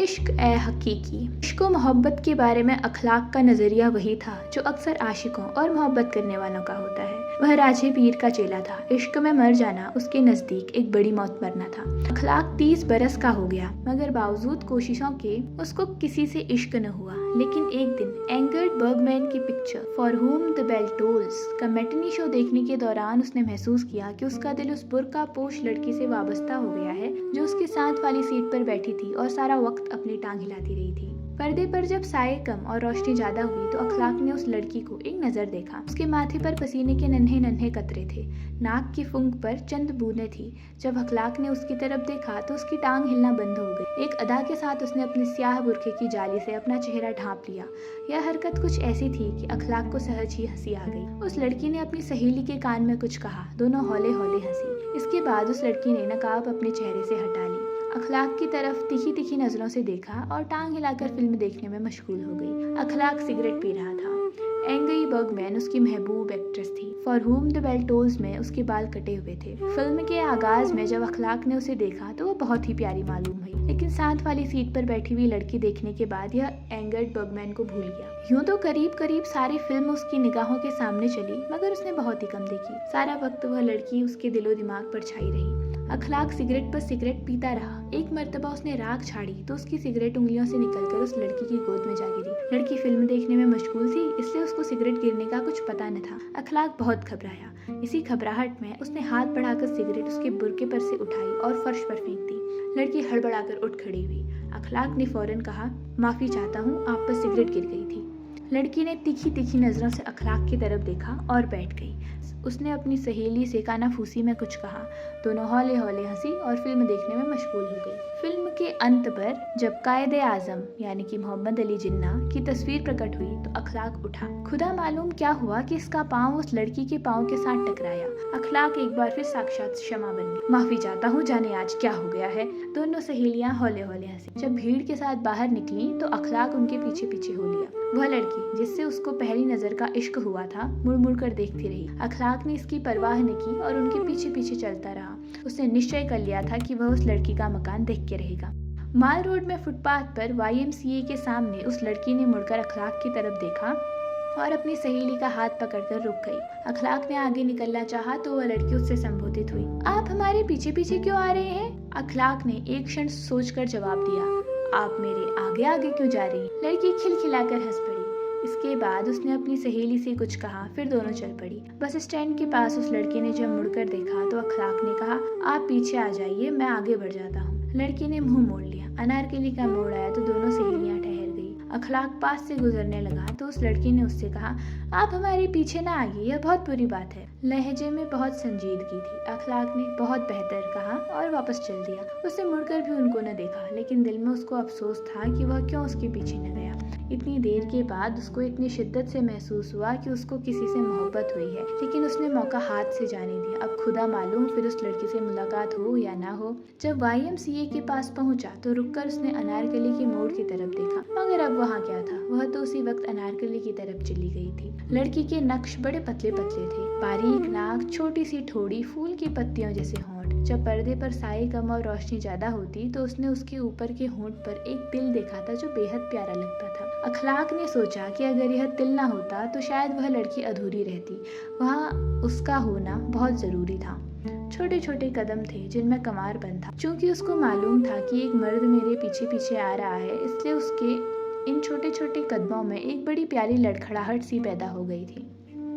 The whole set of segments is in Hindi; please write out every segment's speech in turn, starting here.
इश्क ए हकीकी। इश्क व मोहब्बत के बारे में अखलाक का नजरिया वही था जो अक्सर आशिकों और मोहब्बत करने वालों का होता है। वह राजे पीर का चेला था। इश्क में मर जाना उसके नजदीक एक बड़ी मौत मरना था। अखलाक 30 बरस का हो गया, मगर बावजूद कोशिशों के उसको किसी से इश्क न हुआ। लेकिन एक दिन एंगर्ड बर्गमैन की picture for whom the bell tolls का मैटिनी शो देखने के दौरान उसने महसूस किया कि उसका दिल उस बुर्का पोश लड़की से वाबस्ता हो गया है जो उसके साथ वाली सीट पर बैठी थी और सारा वक्त अपनी टांग हिलाती रही थी। पर्दे पर जब साये कम और रोशनी ज्यादा हुई तो अखलाक ने उस लड़की को एक नजर देखा। उसके माथे पर पसीने के नन्हे नन्हे कतरे थे, नाक की फुंक पर चंद बूंदें थी। जब अखलाक ने उसकी तरफ देखा तो उसकी टांग हिलना बंद हो गई। एक अदा के साथ उसने अपनी स्याह बुरखे की जाली से अपना चेहरा ढांप लिया। यह हरकत कुछ ऐसी थी कि अखलाक को सहज ही हंसी आ गई। उस लड़की ने अपनी सहेली के कान में कुछ कहा, दोनों हौले हौले हंसी। इसके बाद उस लड़की ने नकाब अपने चेहरे से हटा ली, अखलाक की तरफ तिखी तिखी नजरों से देखा और टांग हिलाकर फिल्म देखने में मशगूल हो गई। अखलाक सिगरेट पी रहा था। एंगरी बर्गमैन उसकी महबूब एक्ट्रेस थी। For whom the bell tolls में उसके बाल कटे हुए थे। फिल्म के आगाज में जब अखलाक ने उसे देखा तो वो बहुत ही प्यारी मालूम हुई, लेकिन साथ वाली सीट पर बैठी हुई लड़की देखने के बाद यह एंगर्ड बर्गमैन को भूल गया। यूं तो करीब करीब सारी फिल्म उसकी निगाहों के सामने चली, मगर उसने बहुत ही कम देखी। सारा वक्त वह लड़की उसके दिलो दिमाग पर छाई रही। अखलाक सिगरेट पर सिगरेट पीता रहा। एक मर्तबा उसने राख छाड़ी तो उसकी सिगरेट उंगलियों से निकलकर उस लड़की की गोद में जा गिरी। लड़की फिल्म देखने में मशगूल थी, इसलिए उसको सिगरेट गिरने का कुछ पता न था। अखलाक बहुत घबराया। इसी घबराहट में उसने हाथ बढ़ाकर सिगरेट उसके बुर्के पर से उठाई और फर्श पर फेंक दी। लड़की हड़बड़ाकर उठ खड़ी हुई। अखलाक ने फौरन कहा, माफी चाहता हूँ, आप पर सिगरेट गिर गई थी। लड़की ने तीखी तीखी नजरों से अखलाक की तरफ देखा और बैठ गई। उसने अपनी सहेली से कानाफूसी में कुछ कहा। दोनों हौले हौले हंसी और फिल्म देखने में मशगूल हो गई। फिल्म के अंत पर जब कायदे आजम यानी कि मोहम्मद अली जिन्ना की तस्वीर प्रकट हुई तो अखलाक उठा। खुदा मालूम क्या हुआ कि इसका पांव उस लड़की के पांव के साथ टकराया। अखलाक एक बार फिर साक्षात क्षमा बन गई। माफी चाहता हूँ, जाने आज क्या हो गया है। दोनों सहेलियां हौले हौले हंसी। जब भीड़ के साथ बाहर निकली तो अखलाक उनके पीछे पीछे हो लिया। वह लड़की जिससे उसको पहली नजर का इश्क हुआ था मुड़ मुड़ कर देखती रही। अखलाक ने इसकी परवाह न की और उनके पीछे पीछे चलता रहा। उसने निश्चय कर लिया था कि वह उस लड़की का मकान देख के रहेगा। माल रोड में फुटपाथ पर YMCA के सामने उस लड़की ने मुड़कर अखलाक की तरफ देखा और अपनी सहेली का हाथ पकड़कर रुक गई। अखलाक ने आगे निकलना चाहा तो वह लड़की उससे संबोधित हुई, आप हमारे पीछे पीछे क्यों आ रहे हैं? अखलाक ने एक क्षण सोचकर जवाब दिया, आप मेरे आगे आगे क्यों जा रही? लड़की खिलखिलाकर हंस पड़ी। इसके बाद उसने अपनी सहेली से कुछ कहा, फिर दोनों चल पड़ी। बस स्टैंड के पास उस लड़की ने जब मुड़कर देखा तो अखलाक ने कहा, आप पीछे आ जाइए, मैं आगे बढ़ जाता हूँ। लड़की ने मुंह मोड़ लिया। अनारकली का मोड़ आया तो दोनों सहेलियां ठहर गई। अखलाक पास से गुजरने लगा तो उस लड़की ने उससे कहा, आप हमारे पीछे ना आइए, यह बहुत बुरी बात है। लहजे में बहुत संजीदगी थी। अखलाक ने बहुत बेहतर कहा और वापस चल दिया। उसने मुड़कर भी उनको न देखा, लेकिन दिल में उसको अफसोस था कि वह क्यों उसके पीछे न गया। इतनी देर के बाद उसको इतनी शिद्दत से महसूस हुआ कि उसको किसी से मोहब्बत हुई है, लेकिन उसने मौका हाथ से जाने दिया। अब खुदा मालूम फिर उस लड़की से मुलाकात हो या ना हो। जब YMCA के पास पहुंचा तो रुककर उसने अनारकली के मोड़ की तरफ देखा, मगर अब वहाँ क्या था? वह तो उसी वक्त अनारकली की तरफ चली गई थी। लड़की के नक्श बड़े पतले पतले थे, बारीक नाक, छोटी सी ठोड़ी, फूल की पत्तियों जैसे होंठ। जब पर्दे पर साये कम और रोशनी ज्यादा होती तो उसने उसके ऊपर के होंठ पर एक तिल देखा था जो बेहद प्यारा लगता था। अखलाक ने सोचा कि अगर यह तिल ना होता तो शायद वह लड़की अधूरी रहती। वहाँ उसका होना बहुत जरूरी था। छोटे छोटे कदम थे जिनमें कमार बंद था। चूंकि उसको मालूम था कि एक मर्द मेरे पीछे पीछे आ रहा है, इसलिए उसके इन छोटे छोटे कदमों में एक बड़ी प्यारी लड़खड़ाहट सी पैदा हो गई थी।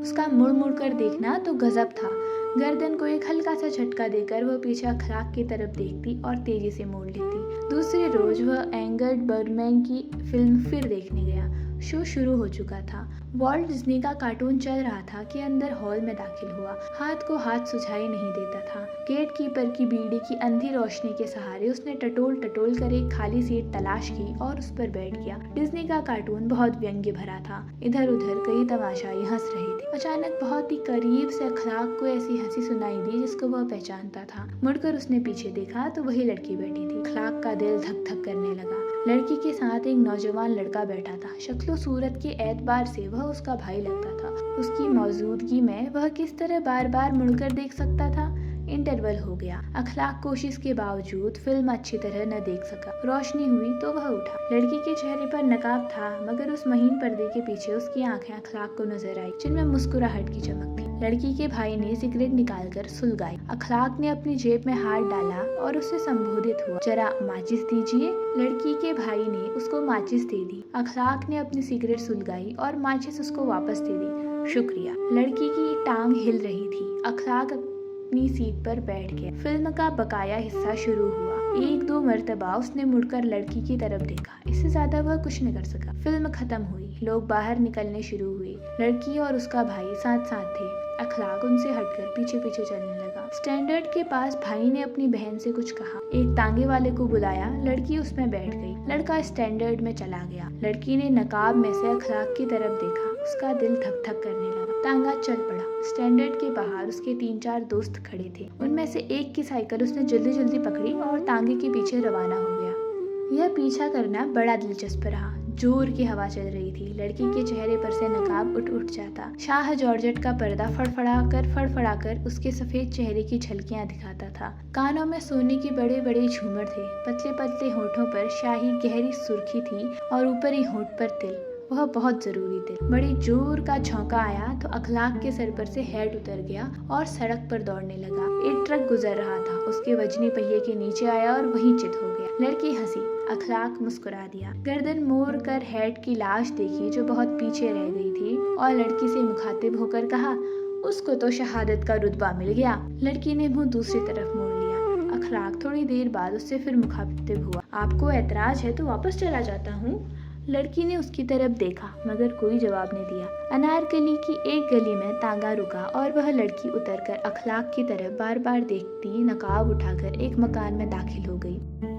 उसका मुड़ मुड़ कर देखना तो गजब था। गर्दन को एक हल्का सा झटका देकर वह पीछे अखलाक की तरफ देखती और तेजी से मोड़ लेती। दूसरे रोज वह एंगर्ड बर्गमैन की फिल्म फिर देखने गया। शो शुरू हो चुका था। वॉल्ट डिज्नी का कार्टून चल रहा था कि अंदर हॉल में दाखिल हुआ। हाथ को हाथ सुझाई नहीं देता था। गेट कीपर की बीड़ी की अंधी रोशनी के सहारे उसने टटोल टटोल कर एक खाली सीट तलाश की और उस पर बैठ गया। डिज्नी का कार्टून बहुत व्यंग्य भरा था। इधर उधर कई तमाशाई हंस रहे थे। अचानक बहुत ही करीब से अखलाक को ऐसी हंसी सुनाई दी जिसको वह पहचानता था। मुड़कर उसने पीछे देखा तो वही लड़की बैठी थी। अखलाक का दिल धक धक करने लगा। लड़की के साथ एक नौजवान लड़का बैठा था। शक्लो सूरत के एतबार से वह उसका भाई लगता था। उसकी मौजूदगी में वह किस तरह बार बार मुड़कर देख सकता था? इंटरवल हो गया। अखलाक कोशिश के बावजूद फिल्म अच्छी तरह न देख सका। रोशनी हुई तो वह उठा। लड़की के चेहरे पर नकाब था, मगर उस महीन पर्दे के पीछे उसकी आंखें अखलाक को नजर आई, जिनमें मुस्कुराहट की चमक थी। लड़की के भाई ने सिगरेट निकालकर सुलगाई। अखलाक ने अपनी जेब में हाथ डाला और उससे संबोधित हुआ, जरा माचिस दीजिए। लड़की के भाई ने उसको माचिस दे दी। अखलाक ने अपनी सिगरेट सुलगाई और माचिस उसको वापस दे दी। शुक्रिया। लड़की की टांग हिल रही थी। अखलाक अपनी सीट पर बैठ गया। फिल्म का बकाया हिस्सा शुरू हुआ। एक दो मर्तबा उसने मुड़कर लड़की की तरफ देखा, इससे ज्यादा वह कुछ न कर सका। फिल्म खत्म हुई। लोग बाहर निकलने शुरू हुए। लड़की और उसका भाई साथ साथ थे। अखलाक उनसे हटकर पीछे पीछे चलने लगा। स्टैंडर्ड के पास भाई ने अपनी बहन से कुछ कहा। एक तांगे वाले को बुलाया। लड़की उसमें बैठ गई। लड़का स्टैंडर्ड में चला गया। लड़की ने नकाब में से अखलाक की तरफ देखा। उसका दिल धक धक करने लगा। तांगा चल पड़ा। स्टैंडर्ड के बाहर उसके 3-4 दोस्त खड़े थे। उनमें से एक की साइकिल उसने जल्दी जल्दी पकड़ी और तांगे के पीछे रवाना हो गया। यह पीछा करना बड़ा दिलचस्प रहा। जोर की हवा चल रही थी। लड़की के चेहरे पर से नकाब उठ जाता। शाह जॉर्जेट का पर्दा फड़फड़ाकर उसके सफेद चेहरे की झलकियां दिखाता था। कानों में सोने के बड़े बड़े झूमर थे। पतले पतले होठों पर शाही गहरी सुर्खी थी और ऊपरी होठ पर तिल, वह बहुत जरूरी थे। बड़ी जोर का झोंका आया तो अखलाक के सर पर से हेड उतर गया और सड़क पर दौड़ने लगा। एक ट्रक गुजर रहा था। उसके वजनी पहिए के नीचे आया और वहीं चित हो गया। लड़की हंसी। अखलाक मुस्कुरा दिया। गर्दन मोड़ कर हेड की लाश देखी, जो बहुत पीछे रह गई थी, और लड़की से मुखातिब होकर कहा, उसको तो शहादत का रुतबा मिल गया। लड़की ने मुंह दूसरी तरफ मोड़ लिया। अखलाक थोड़ी देर बाद उससे फिर मुखातिब हुआ। आपको ऐतराज है तो वापस चला जाता हूँ। लड़की ने उसकी तरफ देखा, मगर कोई जवाब नहीं दिया। अनारकली की एक गली में तांगा रुका और वह लड़की उतरकर अखलाक की तरफ बार बार देखती नकाब उठाकर एक मकान में दाखिल हो गई।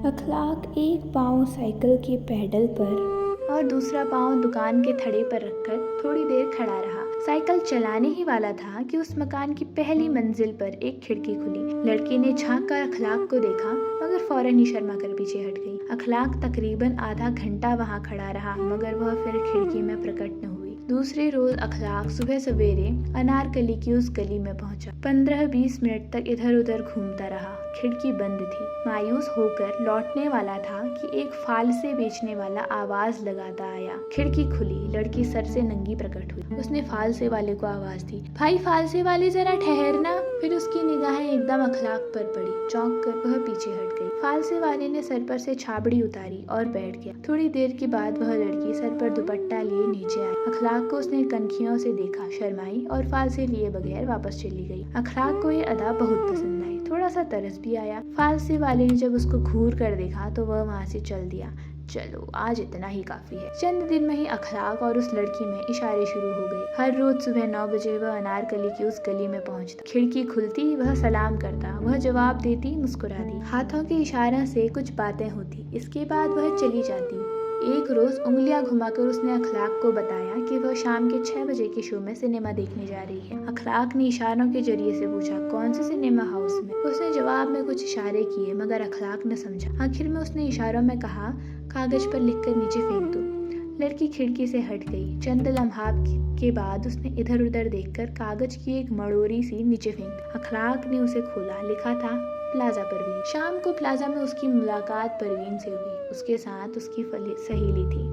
अखलाक एक पाँव साइकिल के पैडल पर और दूसरा पाँव दुकान के थड़े पर रखकर थोड़ी देर खड़ा रहा। साइकिल चलाने ही वाला था कि उस मकान की पहली मंजिल पर एक खिड़की खुली। लड़की ने झांक कर अखलाक को देखा, मगर फौरन ही शर्मा कर पीछे हट गई। अखलाक तकरीबन आधा घंटा वहां खड़ा रहा, मगर वह फिर खिड़की में प्रकट न हुई। दूसरे रोज अखलाक सुबह सवेरे अनारकली की उस गली में पहुंचा। 15-20 मिनट तक इधर उधर घूमता रहा। खिड़की बंद थी। मायूस होकर लौटने वाला था कि एक फालसे बेचने वाला आवाज लगाता आया। खिड़की खुली। लड़की सर से नंगी प्रकट हुई। उसने फालसे वाले को आवाज दी, भाई फालसे वाले जरा ठहरना। फिर उसकी निगाहें एकदम अखलाक पर पड़ी। चौंक कर वह पीछे हट गई। फालसे वाले ने सर पर से छाबड़ी उतारी और बैठ गया। थोड़ी देर के बाद वह लड़की सर पर दुपट्टा लिए नीचे आई। अखलाक को उसने कनखियों से देखा, शर्माई और फालसे लिए बगैर वापस चली गई। अखलाक को ये अदा बहुत पसंद आई। थोड़ा सा तरस भी आया। फालसे वाले ने जब उसको घूर कर देखा तो वह वहाँ से चल दिया। चलो आज इतना ही काफी है। चंद दिन में ही अखलाक और उस लड़की में इशारे शुरू हो गए। हर रोज सुबह 9 बजे वह अनारकली की उस गली में पहुंचता। खिड़की खुलती, वह सलाम करता, वह जवाब देती, मुस्कुराती। हाथों के इशारों से कुछ बातें होती। इसके बाद वह चली जाती। एक रोज उंगलियां घुमाकर उसने अखलाक को बताया कि वह शाम के 6 बजे के शो में सिनेमा देखने जा रही है। अखलाक ने इशारों के जरिए से पूछा, कौन से सिनेमा हाउस में? उसने जवाब में कुछ इशारे किए, मगर अखलाक न समझा। आखिर में उसने इशारों में कहा, कागज पर लिखकर नीचे फेंक दो। लड़की खिड़की से हट गई। चंद लम्हात के बाद उसने इधर उधर देखकर कागज की एक मड़ोरी सी नीचे फेंक दी। अखलाक ने उसे खोला। लिखा था, प्लाजा परवीन। शाम को प्लाजा में उसकी मुलाकात परवीन से हुई। उसके साथ उसकी सहेली थी।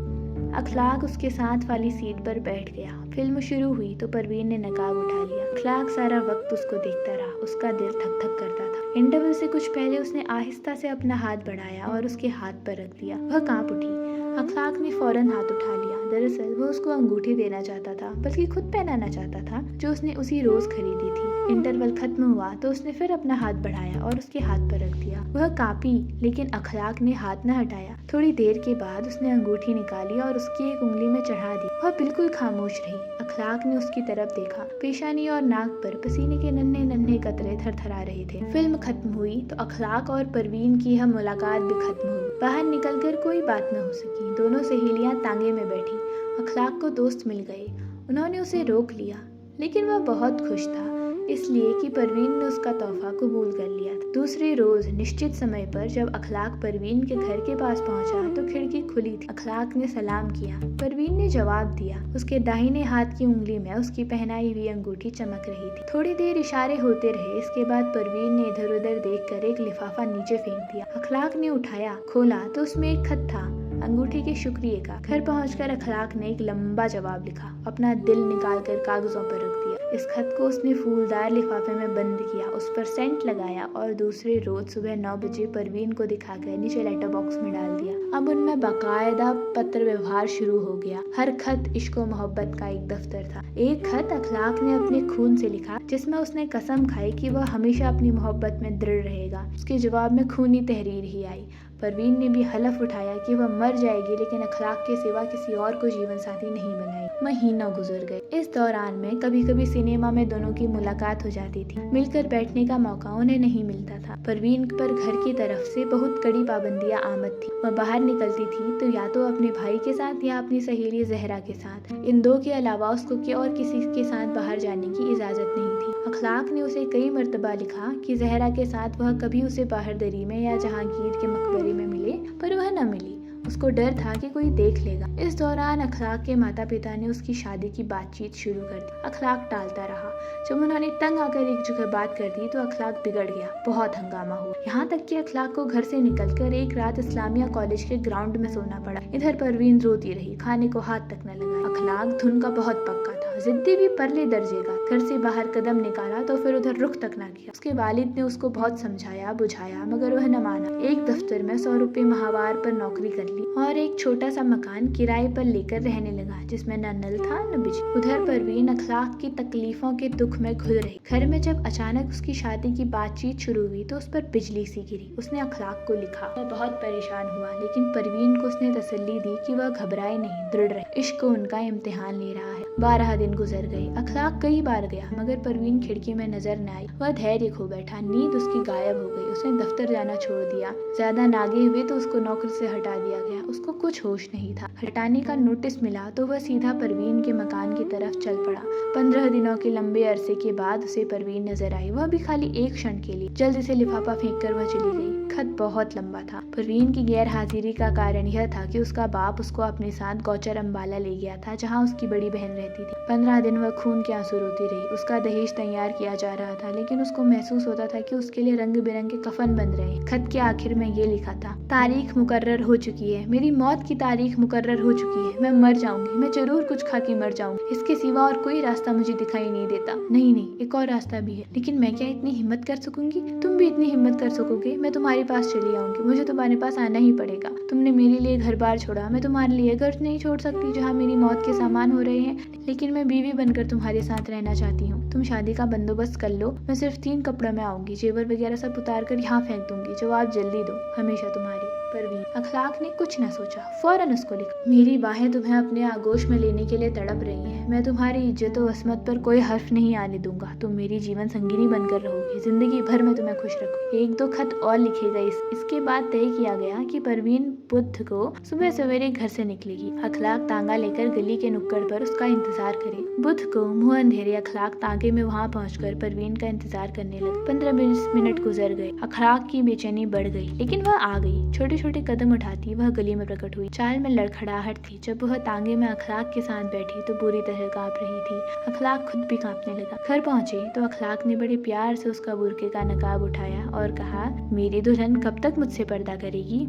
अखलाक उसके साथ वाली सीट पर बैठ गया। फिल्म शुरू हुई तो परवीन ने नकाब उठा लिया। अखलाक सारा वक्त उसको देखता रहा। उसका दिल धक धक करता था। इंटरवल से कुछ पहले उसने आहिस्ता से अपना हाथ बढ़ाया और उसके हाथ पर रख दिया। वह कांप उठी। अखलाक ने फौरन हाथ उठा लिया। दरअसल वह उसको अंगूठी देना चाहता था, बल्कि खुद पहनाना चाहता था, जो उसने उसी रोज खरीदी थी। इंटरवल खत्म हुआ तो उसने फिर अपना हाथ बढ़ाया और उसके हाथ पर रख दिया। वह कांपी, लेकिन अखलाक ने हाथ न हटाया। थोड़ी देर के बाद उसने अंगूठी निकाली और उसकी एक उंगली में चढ़ा दी। वह बिल्कुल खामोश रही। अखलाक ने उसकी तरफ देखा। पेशानी और नाक पर पसीने के नन्हे नन्हे कतरे थरथरा रहे थे। फिल्म खत्म हुई तो अखलाक और परवीन की यह मुलाकात भी खत्म हुई। बाहर निकलकर कोई बात न हो सकी। दोनों सहेलियां तांगे में बैठी। अखलाक को दोस्त मिल गए। उन्होंने उसे रोक लिया, लेकिन वह बहुत खुश था। इसलिए कि परवीन ने उसका तोहफा कबूल कर लिया था। दूसरे रोज निश्चित समय पर जब अखलाक परवीन के घर के पास पहुंचा तो खिड़की खुली थी। अखलाक ने सलाम किया। परवीन ने जवाब दिया। उसके दाहिने हाथ की उंगली में उसकी पहनाई हुई अंगूठी चमक रही थी। थोड़ी देर इशारे होते रहे। इसके बाद परवीन ने इधर उधर देखकर एक लिफाफा नीचे फेंक दिया। अखलाक ने उठाया, खोला तो उसमें एक खत था, अंगूठी के शुक्रिया का। घर पहुंचकर अखलाक ने एक लंबा जवाब लिखा, अपना दिल निकालकर कागजों पर रख दिया। इस खत को उसने फूलदार लिफाफे में बंद किया, उस पर सेंट लगाया और दूसरे रोज सुबह 9 बजे परवीन को दिखाकर नीचे लेटर बॉक्स में डाल दिया। अब उनमें बाकायदा पत्र व्यवहार शुरू हो गया। हर खत इश्क और मोहब्बत का एक दफ्तर था। एक खत अखलाक ने अपने खून से लिखा, जिसमें उसने कसम खाई कि वह हमेशा अपनी मोहब्बत में दृढ़ रहेगा। उसके जवाब में खूनी तहरीर ही आई। परवीन ने भी हलफ उठाया कि वह मर जाएगी, लेकिन अखलाक के सिवा किसी और को जीवन साथी नहीं बनाएगी। महीनों गुजर गए। इस दौरान में कभी कभी सिनेमा में दोनों की मुलाकात हो जाती थी। मिलकर बैठने का मौका उन्हें नहीं मिलता था। परवीन पर घर की तरफ से बहुत कड़ी पाबंदियां आमद थी। वह बाहर निकलती थी तो या तो अपने भाई के साथ या अपनी सहेली जहरा के साथ। इन दो के अलावा उसको और किसी के साथ बाहर जाने की इजाजत नहीं थी। अखलाक ने उसे कई मर्तबा लिखा कि जहरा के साथ वह कभी उसे बाहर दरी में या जहांगीर के मकबरे में मिले, पर वह न मिली। उसको डर था कि कोई देख लेगा। इस दौरान अखलाक के माता पिता ने उसकी शादी की बातचीत शुरू कर दी। अखलाक टालता रहा। जब उन्होंने तंग आकर एक जगह बात कर दी तो अखलाक बिगड़ गया। बहुत हंगामा हुआ, यहाँ तक कि अखलाक को घर से निकलकर एक रात इस्लामिया कॉलेज के ग्राउंड में सोना पड़ा। इधर परवीन रोती रही, खाने को हाथ तक न लगा। अखलाक धुन का बहुत पक्का था, जिद्दी भी परले दर्जे का। घर से बाहर कदम निकाला तो फिर उधर रुख तक न किया। उसके वालिद ने उसको बहुत समझाया बुझाया, मगर वह न माना। एक दफ्तर में 100 रुपए माहवार पर नौकरी कर ली और एक छोटा सा मकान किराए पर लेकर रहने लगा, जिसमें न नल था न बिजली। उधर परवीन अखलाक की तकलीफों के दुख में घुल रही। घर में जब अचानक उसकी शादी की बातचीत शुरू हुई तो उस पर बिजली सी गिरी। उसने अखलाक को लिखा। वह बहुत परेशान हुआ, लेकिन परवीन को उसने तसल्ली दी कि वह घबराए नहीं, दृढ़ रहे। इश्क उनका इम्तिहान ले रहा है। 12 दिन गुजर गए। अखलाक कई बार गया, मगर परवीन खिड़की में नजर न आई। वह धैर्य खो बैठा। नींद उसकी गायब हो गई। उसने दफ्तर जाना छोड़ दिया। ज्यादा नागे हुए तो उसको नौकरी से हटा दिया गया। उसको कुछ होश नहीं था। हटाने का नोटिस मिला तो वह सीधा परवीन के मकान की तरफ चल पड़ा। 15 दिनों के लंबे अरसे के बाद उसे परवीन नजर आई, वह भी खाली एक क्षण के लिए। जल्दी से लिफाफा फेंक कर वह चली गई। खत बहुत लंबा था। परवीन की गैर हाजिरी का कारण यह था कि उसका बाप उसको अपने साथ गौचर अम्बाला ले गया था, जहाँ उसकी बड़ी बहन रहती थी। 15 दिन वह खून के आंसू रोती रही। उसका दहेज तैयार किया जा रहा था, लेकिन उसको महसूस होता था कि उसके लिए रंग बिरंगे कफन बन रहे। खत के आखिर में ये लिखा था, तारीख मुकर्रर हो चुकी है। मेरी मौत की तारीख मुकर्रर हो चुकी है। मैं मर जाऊंगी। मैं जरूर कुछ खा के मर जाऊंगी। इसके सिवा और कोई रास्ता मुझे दिखाई नहीं देता। नहीं, एक और रास्ता भी है, लेकिन मैं क्या इतनी हिम्मत कर सकूंगी? तुम भी इतनी हिम्मत कर सकोगे? मैं तुम्हारे पास चली आऊंगी। मुझे तुम्हारे पास आना ही पड़ेगा। तुमने मेरे लिए घर बार छोड़ा, मैं तुम्हारे लिए घर नहीं छोड़ सकती जहाँ मेरी मौत के सामान हो रहे हैं, लेकिन मैं बीवी बनकर तुम्हारे साथ रहना चाहती हूँ। तुम शादी का बंदोबस्त कर लो। मैं सिर्फ 3 कपड़ों में आऊंगी। जेवर वगैरह सब उतार कर यहाँ फेंक दूंगी। जवाब जल्दी दो। हमेशा तुम्हारी परवीन। अखलाक ने कुछ न सोचा, फौरन उसको लिखा। मेरी बाहें तुम्हें अपने आगोश में लेने के लिए तड़प रही हैं। मैं तुम्हारी इज्जत और अस्मत पर कोई हर्फ नहीं आने दूंगा। तुम मेरी जीवन संगिनी बनकर रहोगी। जिंदगी भर में तुम्हें खुश रखूंगी। 1-2 खत और लिखे गए। इसके बाद तय किया गया कि परवीन बुध को सुबह सवेरे घर से निकलेगी। अखलाक तांगा लेकर गली के नुक्कड़ पर उसका इंतजार करे। बुध को मुंह अंधेरे अखलाक तांगे में वहां पहुंचकर परवीन का इंतजार करने लगा। 15-20 मिनट गुजर गए। अखलाक की बेचैनी बढ़ गई, लेकिन वह आ गई। छोटे छोटे कदम उठाती वह गली में प्रकट हुई। चाल में लड़खड़ाहट थी। जब वह तांगे में अखलाक के साथ बैठी तो बुरी तरह कांप रही थी। अखलाक खुद भी कांपने लगा। घर पहुंचे तो अखलाक ने बड़े प्यार से उसका बुर्के का नकाब उठाया और कहा, मेरी दुल्हन कब तक मुझसे पर्दा करेगी?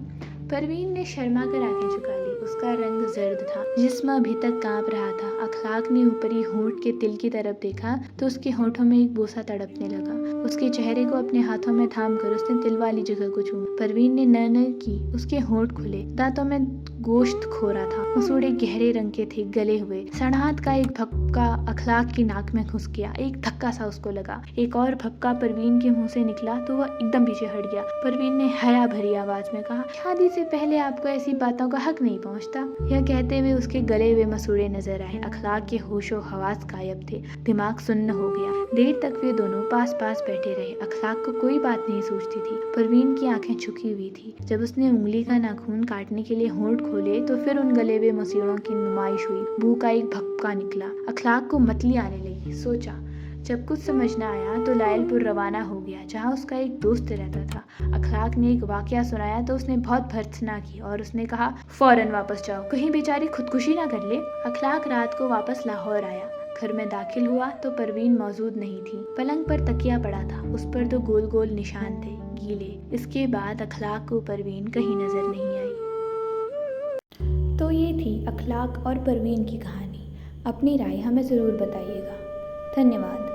परवीन ने शर्मा कर आंखें झुका ली। उसका रंग जर्द था, जिस्म अभी तक कांप रहा था। अखलाक ने ऊपरी होंठ के तिल की तरफ देखा तो उसके होठों में एक बोसा तड़पने लगा। उसके चेहरे को अपने हाथों में थाम कर उसने तिल वाली जगह को छूआ। परवीन ने न की। उसके होंठ खुले, दांतों में गोश्त खोरा था। मसूड़े गहरे रंग के थे, गले हुए। सड़हात का एक भपका अखलाक की नाक में घुस गया। एक धक्का सा उसको लगा। एक और भपका परवीन के मुंह से निकला तो वह एकदम पीछे हट गया। परवीन ने हया भरी आवाज में कहा, शादी से पहले आपको ऐसी बातों का हक नहीं पहुंचता। यह कहते हुए उसके गले हुए मसूड़े नजर आए। अखलाक के होशो हवास गायब थे। दिमाग सुन्न हो गया। देर तक वे दोनों पास पास बैठे रहे। अखलाक को कोई बात नहीं सूझती थी। परवीन की आंखें झुकी हुई थी। जब उसने उंगली का नाखून काटने के लिए होंठ खोले तो फिर उन गले हुए मसूड़ों की नुमाइश हुई। बू का एक भपका निकला। अखलाक को मतली आने लगी। सोचा, जब कुछ समझ न आया तो लायलपुर रवाना हो गया, जहाँ उसका एक दोस्त रहता था। अखलाक ने एक वाकया सुनाया तो उसने बहुत भर्त्सना की और उसने कहा, फौरन वापस जाओ, कहीं बेचारी खुदकुशी ना कर ले। अखलाक रात को वापस लाहौर आया। घर में दाखिल हुआ तो परवीन मौजूद नहीं थी। पलंग पर तकिया पड़ा था, उस पर दो गोल गोल निशान थे, गीले। इसके बाद अखलाक को परवीन कहीं नजर नहीं आई। तो ये थी अखलाक और परवीन की कहानी। अपनी राय हमें ज़रूर बताइएगा। धन्यवाद।